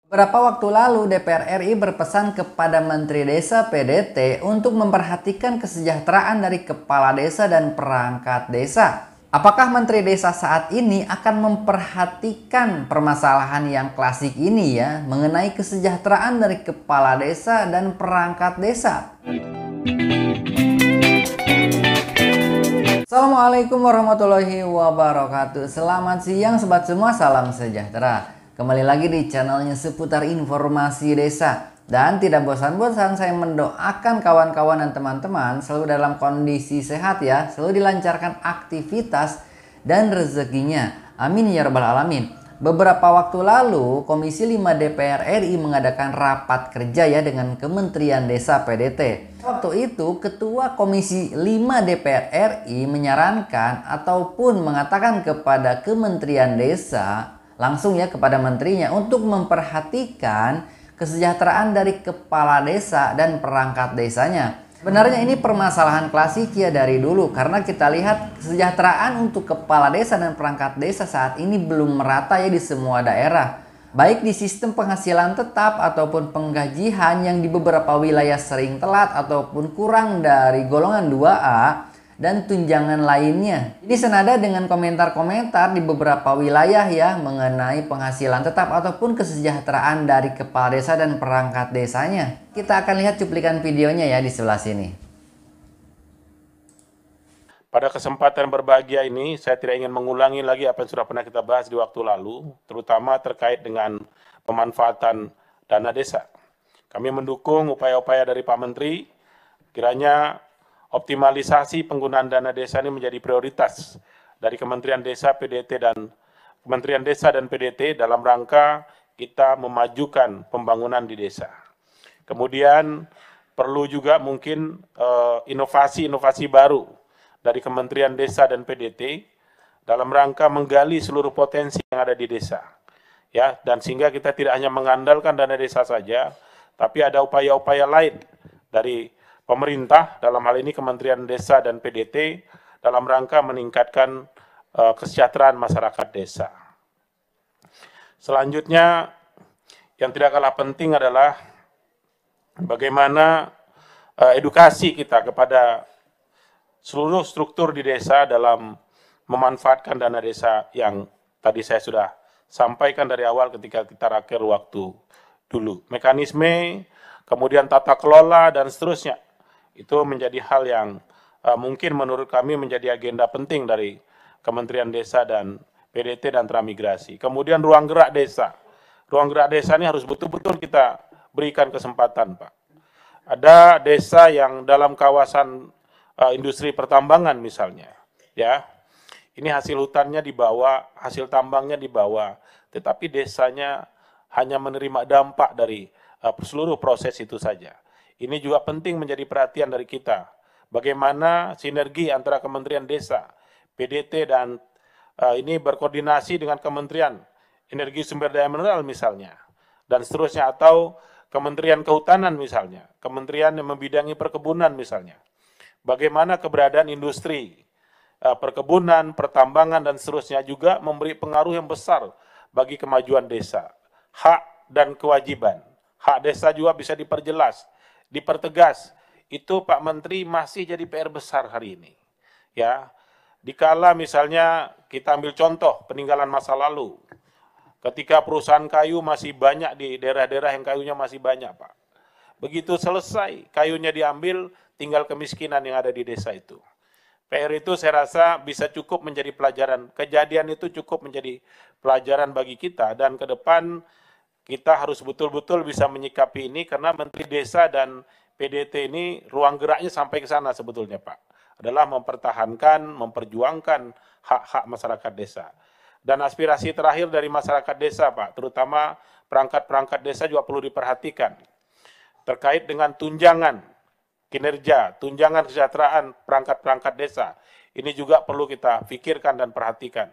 Beberapa waktu lalu DPR RI berpesan kepada Menteri Desa PDT untuk memperhatikan kesejahteraan dari kepala desa dan perangkat desa. Apakah Menteri Desa saat ini akan memperhatikan permasalahan yang klasik ini ya mengenai kesejahteraan dari kepala desa dan perangkat desa? Assalamualaikum warahmatullahi wabarakatuh. Selamat siang sobat semua, salam sejahtera. Kembali lagi di channelnya seputar informasi desa. Dan tidak bosan-bosan saya mendoakan kawan-kawan dan teman-teman selalu dalam kondisi sehat ya. Selalu dilancarkan aktivitas dan rezekinya. Amin ya rabbal alamin. Beberapa waktu lalu Komisi 5 DPR RI mengadakan rapat kerja ya dengan Kementerian Desa PDT. Waktu itu Ketua Komisi 5 DPR RI menyarankan ataupun mengatakan kepada Kementerian Desa langsung ya kepada menterinya untuk memperhatikan kesejahteraan dari kepala desa dan perangkat desanya. Sebenarnya ini permasalahan klasik ya dari dulu, karena kita lihat kesejahteraan untuk kepala desa dan perangkat desa saat ini belum merata ya di semua daerah. Baik di sistem penghasilan tetap ataupun penggajian yang di beberapa wilayah sering telat ataupun kurang dari golongan 2A dan tunjangan lainnya. Ini senada dengan komentar-komentar di beberapa wilayah ya mengenai penghasilan tetap ataupun kesejahteraan dari kepala desa dan perangkat desanya. Kita akan lihat cuplikan videonya ya di sebelah sini. Pada kesempatan berbahagia ini, saya tidak ingin mengulangi lagi apa yang sudah pernah kita bahas di waktu lalu, terutama terkait dengan pemanfaatan dana desa. Kami mendukung upaya-upaya dari Pak Menteri, kiranya optimalisasi penggunaan dana desa ini menjadi prioritas dari Kementerian Desa, PDT dan PDT dalam rangka kita memajukan pembangunan di desa. Kemudian perlu juga mungkin inovasi-inovasi baru dari Kementerian Desa dan PDT dalam rangka menggali seluruh potensi yang ada di desa. Ya, dan sehingga kita tidak hanya mengandalkan dana desa saja, tapi ada upaya-upaya lain dari pemerintah, dalam hal ini Kementerian Desa dan PDT, dalam rangka meningkatkan kesejahteraan masyarakat desa. Selanjutnya, yang tidak kalah penting adalah bagaimana edukasi kita kepada seluruh struktur di desa dalam memanfaatkan dana desa yang tadi saya sudah sampaikan dari awal ketika kita raker waktu dulu. Mekanisme, kemudian tata kelola, dan seterusnya. Itu menjadi hal yang mungkin menurut kami menjadi agenda penting dari Kementerian Desa dan PDT dan Transmigrasi. Kemudian ruang gerak desa. Ruang gerak desa ini harus betul-betul kita berikan kesempatan, Pak. Ada desa yang dalam kawasan industri pertambangan misalnya, ya. Ini hasil hutannya dibawa, hasil tambangnya dibawa, tetapi desanya hanya menerima dampak dari seluruh proses itu saja. Ini juga penting menjadi perhatian dari kita. Bagaimana sinergi antara Kementerian Desa, PDT dan ini berkoordinasi dengan Kementerian Energi Sumber Daya Mineral misalnya, dan seterusnya, atau Kementerian Kehutanan misalnya, kementerian yang membidangi perkebunan misalnya. Bagaimana keberadaan industri, perkebunan, pertambangan, dan seterusnya juga memberi pengaruh yang besar bagi kemajuan desa. Hak dan kewajiban. Hak desa juga bisa diperjelas, dipertegas. Itu Pak Menteri masih jadi PR besar hari ini. Ya, dikala misalnya kita ambil contoh peninggalan masa lalu, ketika perusahaan kayu masih banyak di daerah-daerah yang kayunya masih banyak, Pak. Begitu selesai, kayunya diambil, tinggal kemiskinan yang ada di desa itu. PR itu saya rasa bisa cukup menjadi pelajaran. Kejadian itu cukup menjadi pelajaran bagi kita, dan ke depan kita harus betul-betul bisa menyikapi ini, karena Menteri Desa dan PDT ini ruang geraknya sampai ke sana sebetulnya, Pak. Adalah mempertahankan, memperjuangkan hak-hak masyarakat desa. Dan aspirasi terakhir dari masyarakat desa, Pak, terutama perangkat-perangkat desa juga perlu diperhatikan. Terkait dengan tunjangan kinerja, tunjangan kesejahteraan perangkat-perangkat desa, ini juga perlu kita pikirkan dan perhatikan.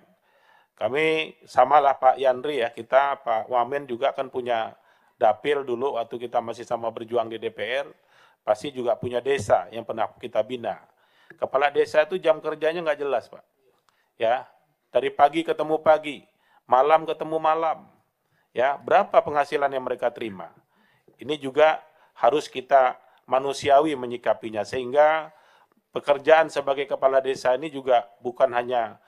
Kami samalah Pak Yandri ya, kita Pak Wamen juga kan punya dapil dulu waktu kita masih sama berjuang di DPR, pasti juga punya desa yang pernah kita bina. Kepala desa itu jam kerjanya nggak jelas, Pak. Ya, dari pagi ketemu pagi, malam ketemu malam. ya, berapa penghasilan yang mereka terima. Ini juga harus kita manusiawi menyikapinya, sehingga pekerjaan sebagai kepala desa ini juga bukan hanya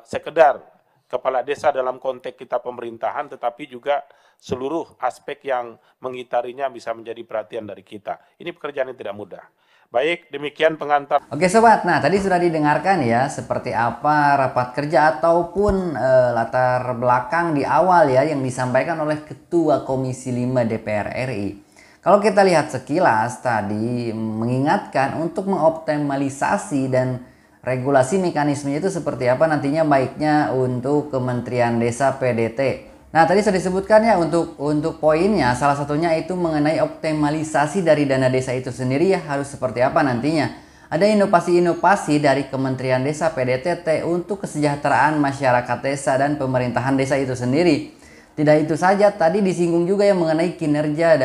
sekedar kepala desa dalam konteks kita pemerintahan, tetapi juga seluruh aspek yang mengitarinya bisa menjadi perhatian dari kita. Ini pekerjaan yang tidak mudah. Baik, demikian pengantar. Oke sobat, nah tadi sudah didengarkan ya seperti apa rapat kerja ataupun latar belakang di awal ya yang disampaikan oleh Ketua Komisi 5 DPR RI. Kalau kita lihat sekilas tadi mengingatkan untuk mengoptimalisasi dan regulasi mekanisme itu seperti apa nantinya baiknya untuk Kementerian Desa PDT. Nah tadi sudah disebutkan ya untuk poinnya, salah satunya itu mengenai optimalisasi dari dana desa itu sendiri ya harus seperti apa nantinya. Ada inovasi-inovasi dari Kementerian Desa PDTT untuk kesejahteraan masyarakat desa dan pemerintahan desa itu sendiri. Tidak itu saja, tadi disinggung juga yang mengenai kinerja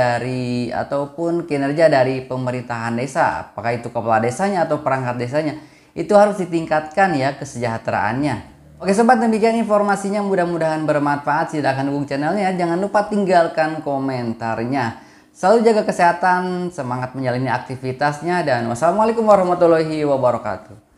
dari pemerintahan desa, apakah itu kepala desanya atau perangkat desanya, itu harus ditingkatkan ya kesejahteraannya. Oke sobat, demikian informasinya, mudah-mudahan bermanfaat. Silahkan dukung channelnya, jangan lupa tinggalkan komentarnya. Selalu jaga kesehatan, semangat menjalani aktivitasnya, dan wassalamualaikum warahmatullahi wabarakatuh.